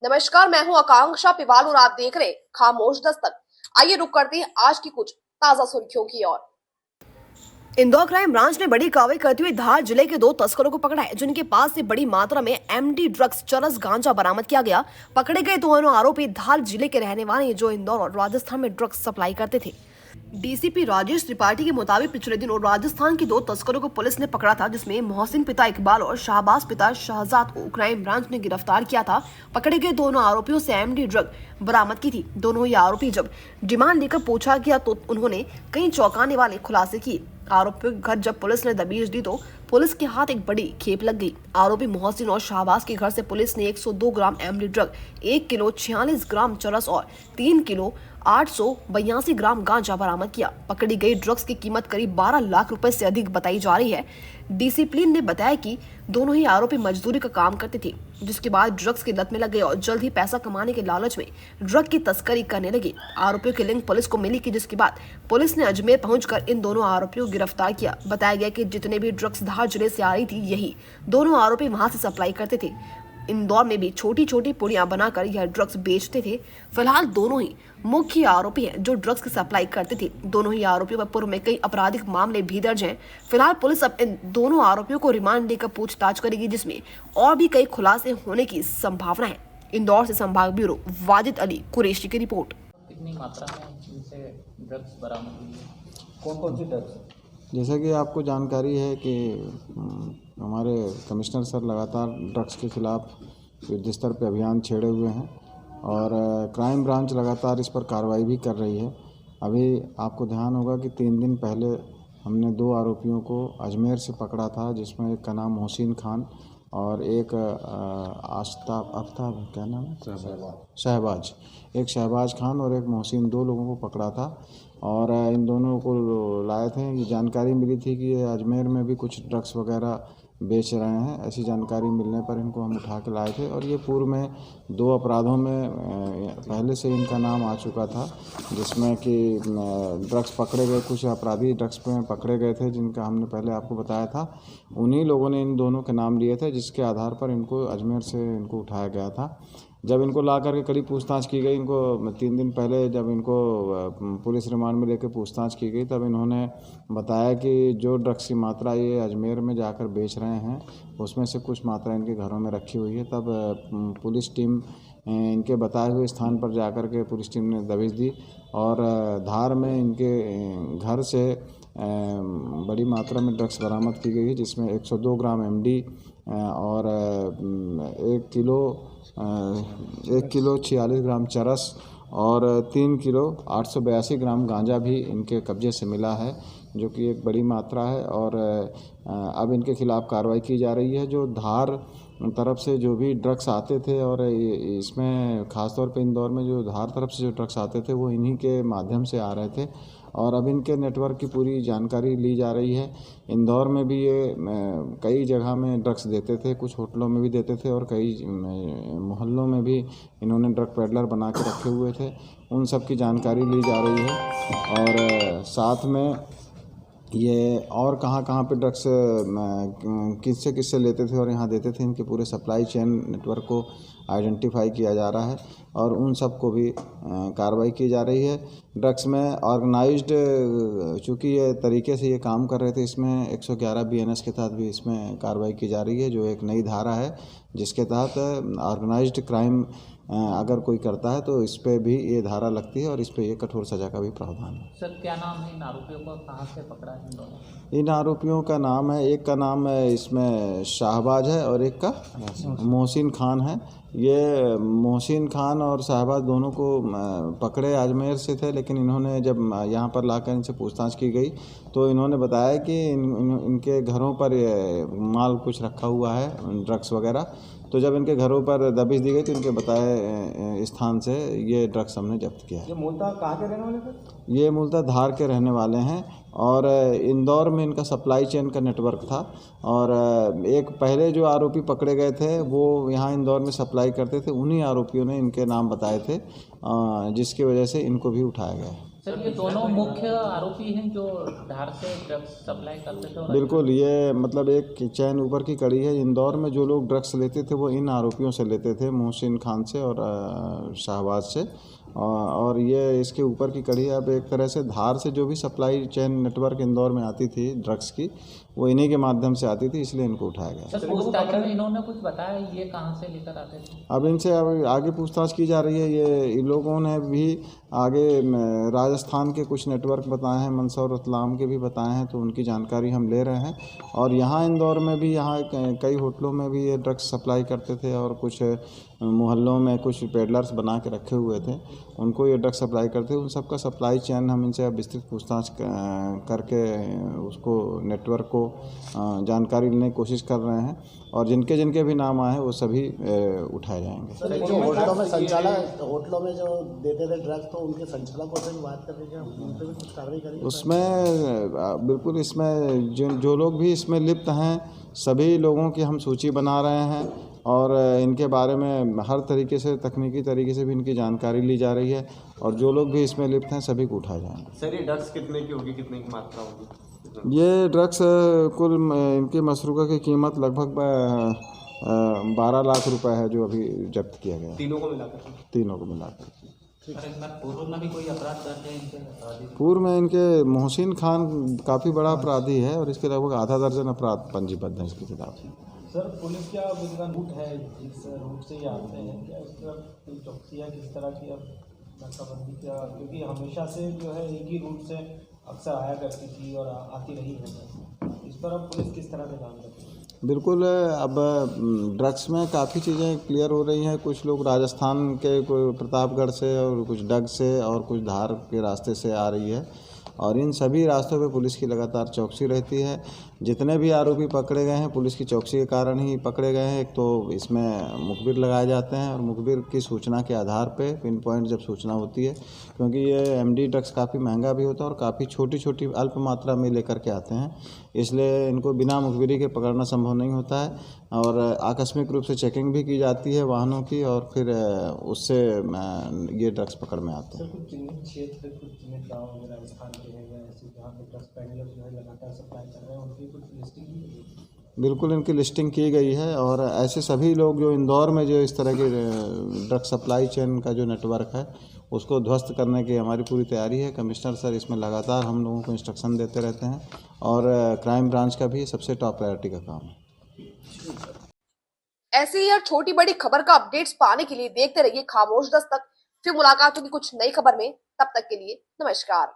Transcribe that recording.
नमस्कार, मैं हूं आकांक्षा पिवाल और आप देख रहे हैं खामोश दस्तक। आइए रुक करते हैं आज की कुछ ताजा सुर्खियों की ओर। इंदौर क्राइम ब्रांच ने बड़ी कार्रवाई करते हुए धार जिले के 2 तस्करों को पकड़ा है, जिनके पास से बड़ी मात्रा में एमडी ड्रग्स चरस गांजा बरामद किया गया। पकड़े गए दोनों आरोपी धार जिले के रहने वाले हैं, जो इंदौर और राजस्थान में ड्रग्स सप्लाई करते थे। डीसीपी राजेश त्रिपाठी के मुताबिक पिछले दिनों राजस्थान के 2 तस्करों को पुलिस ने पकड़ा था, जिसमें मोहसिन पिता इकबाल और शाहबाज पिता शहजाद को क्राइम ब्रांच ने गिरफ्तार किया था। पकड़े गए दोनों आरोपियों से एमडी ड्रग बरामद की थी। दोनों ही आरोपी जब डिमांड लेकर पूछा गया तो उन्होंने कई चौंकाने वाले खुलासे किए। आरोपियों के घर जब पुलिस ने दबिश दी तो पुलिस के हाथ एक बड़ी खेप लग गई। आरोपी मोहसिन और शाहबाज के घर से पुलिस ने 102 ग्राम एमडी ड्रग, 1 किलो 46 ग्राम चरस और 3 किलो 882 ग्राम गांजा बरामद किया। पकड़ी गई ड्रग्स की कीमत करीब 12 लाख रुपए से अधिक बताई जा रही है। डिसिप्लिन ने बताया कि दोनों ही आरोपी मजदूरी का काम करते थे, जिसके बाद ड्रग्स की लत में लग गए और जल्द ही पैसा कमाने के लालच में ड्रग की तस्करी करने लगे। आरोपियों की लिंक पुलिस को मिली कि जिसके बाद पुलिस ने अजमेर पहुंचकर इन दोनों आरोपियों को गिरफ्तार किया। बताया गया कि जितने भी ड्रग्स धार जिले से आ रही थी, यही दोनों आरोपी वहां से सप्लाई करते थे। इंदौर में भी छोटी छोटी पुड़ियां बनाकर यह ड्रग्स बेचते थे। फिलहाल दोनों ही मुख्य आरोपी हैं जो ड्रग्स की सप्लाई करते थे। दोनों ही आरोपियों पर पूर्व में कई आपराधिक मामले भी दर्ज हैं। फिलहाल पुलिस अब इन दोनों आरोपियों को रिमांड लेकर पूछताछ करेगी, जिसमें और भी कई खुलासे होने की संभावना है। इंदौर से संभाग ब्यूरो वाजिद अली कुरैशी की रिपोर्ट। कितनी मात्रा में इनसे ड्रग्स बरामद हुई है? कौन कौन सी ड्रग्स? जैसा कि आपको जानकारी है कि हमारे कमिश्नर सर लगातार ड्रग्स के खिलाफ युद्ध स्तर पर अभियान छेड़े हुए हैं और क्राइम ब्रांच लगातार इस पर कार्रवाई भी कर रही है। अभी आपको ध्यान होगा कि 3 दिन पहले हमने 2 आरोपियों को अजमेर से पकड़ा था, जिसमें एक का नाम मोहसिन खान और एक आफ्ताब क्या नाम है, शहबाज। एक शहबाज खान और एक मोहसिन, 2 लोगों को पकड़ा था और इन दोनों को लाए थे। ये जानकारी मिली थी कि ये अजमेर में भी कुछ ड्रग्स वगैरह बेच रहे हैं। ऐसी जानकारी मिलने पर इनको हम उठा के लाए थे और ये पूर्व में 2 अपराधों में पहले से इनका नाम आ चुका था, जिसमें कि ड्रग्स पकड़े गए, कुछ अपराधी ड्रग्स में पकड़े गए थे, जिनका हमने पहले आपको बताया था। उन्हीं लोगों ने इन दोनों के नाम लिए थे, जिसके आधार पर इनको अजमेर से इनको उठाया गया था। जब इनको ला करके कड़ी पूछताछ की गई, इनको 3 दिन पहले जब इनको पुलिस रिमांड में लेकर पूछताछ की गई, तब इन्होंने बताया कि जो ड्रग्स की मात्रा ये अजमेर में जाकर बेच रहे हैं, उसमें से कुछ मात्रा इनके घरों में रखी हुई है। तब पुलिस टीम इनके बताए हुए स्थान पर जाकर के पुलिस टीम ने दबिश दी और धार में इनके घर से बड़ी मात्रा में ड्रग्स बरामद की गई है, जिसमें 102 ग्राम एमडी और 1 किलो 46 ग्राम चरस और 3 किलो 882 ग्राम गांजा भी इनके कब्जे से मिला है, जो कि एक बड़ी मात्रा है। और अब इनके खिलाफ कार्रवाई की जा रही है। जो धार तरफ से जो भी ड्रग्स आते थे, और इसमें ख़ासतौर पे इंदौर में जो धार तरफ से जो ड्रग्स आते थे, वो इन्हीं के माध्यम से आ रहे थे और अब इनके नेटवर्क की पूरी जानकारी ली जा रही है। इंदौर में भी ये कई जगह में ड्रग्स देते थे, कुछ होटलों में भी देते थे और कई मोहल्लों में भी इन्होंने ड्रग पेडलर बना के रखे हुए थे। उन सब की जानकारी ली जा रही है और साथ में ये और कहाँ पे ड्रग्स किससे किससे लेते थे और यहाँ देते थे, इनके पूरे सप्लाई चेन नेटवर्क को आइडेंटिफाई किया जा रहा है और उन सब को भी कार्रवाई की जा रही है। ड्रग्स में ऑर्गेनाइज्ड, चूँकि ये तरीके से ये काम कर रहे थे, इसमें 111 BNS के तहत भी इसमें कार्रवाई की जा रही है, जो एक नई धारा है, जिसके तहत ऑर्गेनाइज्ड क्राइम अगर कोई करता है तो इस पे भी ये धारा लगती है और इस पे ये कठोर सज़ा का भी प्रावधान है। सर, क्या नाम है इन आरोपियों को, कहाँ से पकड़ा है इन दोनों? इन आरोपियों का नाम है, एक का नाम है इसमें शाहबाज है और एक का मोहसिन खान है। ये मोहसिन खान और शाहबाज दोनों को पकड़े अजमेर से थे, लेकिन इन्होंने जब यहाँ पर लाकर इनसे पूछताछ की गई तो इन्होंने बताया कि इनके घरों पर माल कुछ रखा हुआ है, ड्रग्स वगैरह। तो जब इनके घरों पर दबिश दी गई तो इनके बताए स्थान से ये ड्रग्स हमने जब्त किया है। ये मूलतः कहाँ के रहने वाले थे? ये मूलतः धार के रहने वाले हैं और इंदौर में इनका सप्लाई चेन का नेटवर्क था और एक पहले जो आरोपी पकड़े गए थे वो यहाँ इंदौर में सप्लाई करते थे। उन्हीं आरोपियों ने इनके नाम बताए थे, जिसकी वजह से इनको भी उठाया गया है। सर ये दोनों मुख्य आरोपी हैं जो धार से ड्रग्स सप्लाई करते थे और बिल्कुल, ये मतलब एक चैन ऊपर की कड़ी है। इंदौर में जो लोग ड्रग्स लेते थे वो इन आरोपियों से लेते थे, मोहसिन खान से और शाहबाज से। और ये इसके ऊपर की कड़ी है। अब एक तरह से धार से जो भी सप्लाई चैन नेटवर्क इंदौर में आती थी ड्रग्स की, वो इन्हीं के माध्यम से आती थी, इसलिए इनको उठाया गया। सर पूछताछ में इन्होंने कुछ बताया ये कहाँ से लेकर आते थे? अब इनसे अब आगे पूछताछ की जा रही है। ये इन लोगों ने भी आगे राजस्थान के कुछ नेटवर्क बताए हैं, मंदसौर रतलाम के भी बताए हैं, तो उनकी जानकारी हम ले रहे हैं। और यहाँ इंदौर में भी यहाँ कई होटलों में भी ये ड्रग्स सप्लाई करते थे और कुछ मोहल्लों में कुछ पेडलर्स बना के रखे हुए थे, उनको ये ड्रग्स सप्लाई करते थे। उन सब का सप्लाई चैन हम इनसे अब विस्तृत पूछताछ करके उसको नेटवर्क को जानकारी लेने की कोशिश कर रहे हैं और जिनके जिनके भी नाम आए हैं वो सभी उठाए जाएंगे। सर जो होटलों में संचालक होटलों में जो देते थे ड्रग्स, तो उनके संचालकों से भी बात करके क्या उन पर भी कुछ कार्रवाई करेंगे? उसमें बिल्कुल इसमें जो लोग भी इसमें लिप्त हैं सभी लोगों की हम सूची बना रहे हैं और इनके बारे में हर तरीके से तकनीकी तरीके से भी इनकी जानकारी ली जा रही है और जो लोग भी इसमें लिप्त हैं सभी को उठाया जाएंगे। सर ये ड्रग्स कितने की होगी, कितने की मात्रा होगी? ये ड्रग्स कुल इनकी मसरूका की कीमत लगभग 12 लाख रुपए है जो अभी जब्त किया गया। तीनों को मिलाकर? तीनों को मिलाकर। पूर्व में भी कोई अपराध दर्ज है इनके? पूर्व में इनके मोहसिन खान काफ़ी बड़ा अपराधी है और इसके लगभग आधा दर्जन अपराध पंजीबद्ध हैं इसके खिलाफ। सर पुलिस क्या इनका रूट है, जिस रूट से ये आते हैं, क्या इस तरह कोई चौकसी है किस तरह की अब नाकाबंदी क्या? क्योंकि हमेशा से जो है एक ही रूट से अक्सर आया करती थी और आती रही है, इस पर अब पुलिस किस तरह से काम करती है? बिल्कुल, अब ड्रग्स में काफ़ी चीज़ें क्लियर हो रही हैं। कुछ लोग राजस्थान के कोई प्रतापगढ़ से और कुछ डग से और कुछ धार के रास्ते से आ रही है और इन सभी रास्तों पे पुलिस की लगातार चौकसी रहती है। जितने भी आरोपी पकड़े गए हैं पुलिस की चौकसी के कारण ही पकड़े गए हैं। एक तो इसमें मुखबिर लगाए जाते हैं और मुखबिर की सूचना के आधार पे पिन पॉइंट जब सूचना होती है, क्योंकि ये एमडी ड्रग्स काफ़ी महंगा भी होता है और काफ़ी छोटी छोटी अल्प मात्रा में लेकर के आते हैं, इसलिए इनको बिना मुखबिरी के पकड़ना संभव नहीं होता है और आकस्मिक रूप से चेकिंग भी की जाती है वाहनों की और फिर उससे ये ड्रग्स पकड़ में आते हैं। सर कुछ चिन्हित क्षेत्र, कुछ चिन्हित गाँव राजस्थान के हैं या ऐसे जहाँ पे ड्रग्स पेडलर जो है लगातार सप्लाई कर रहे हैं, उनकी कुछ लिस्टिंग की गई है? बिल्कुल इनकी लिस्टिंग की गई है और ऐसे सभी लोग जो इंदौर में जो इस तरह के ड्रग सप्लाई चेन का जो नेटवर्क है उसको ध्वस्त करने की हमारी पूरी तैयारी है। कमिश्नर सर इसमें लगातार हम लोगों को इंस्ट्रक्शन देते रहते हैं और क्राइम ब्रांच का भी सबसे टॉप प्रायोरिटी का काम है। ऐसी ही हर छोटी बड़ी खबर का अपडेट्स पाने के लिए देखते रहिए खामोश दस्तक। फिर मुलाकात होगी कुछ नई खबर में, तब तक के लिए नमस्कार।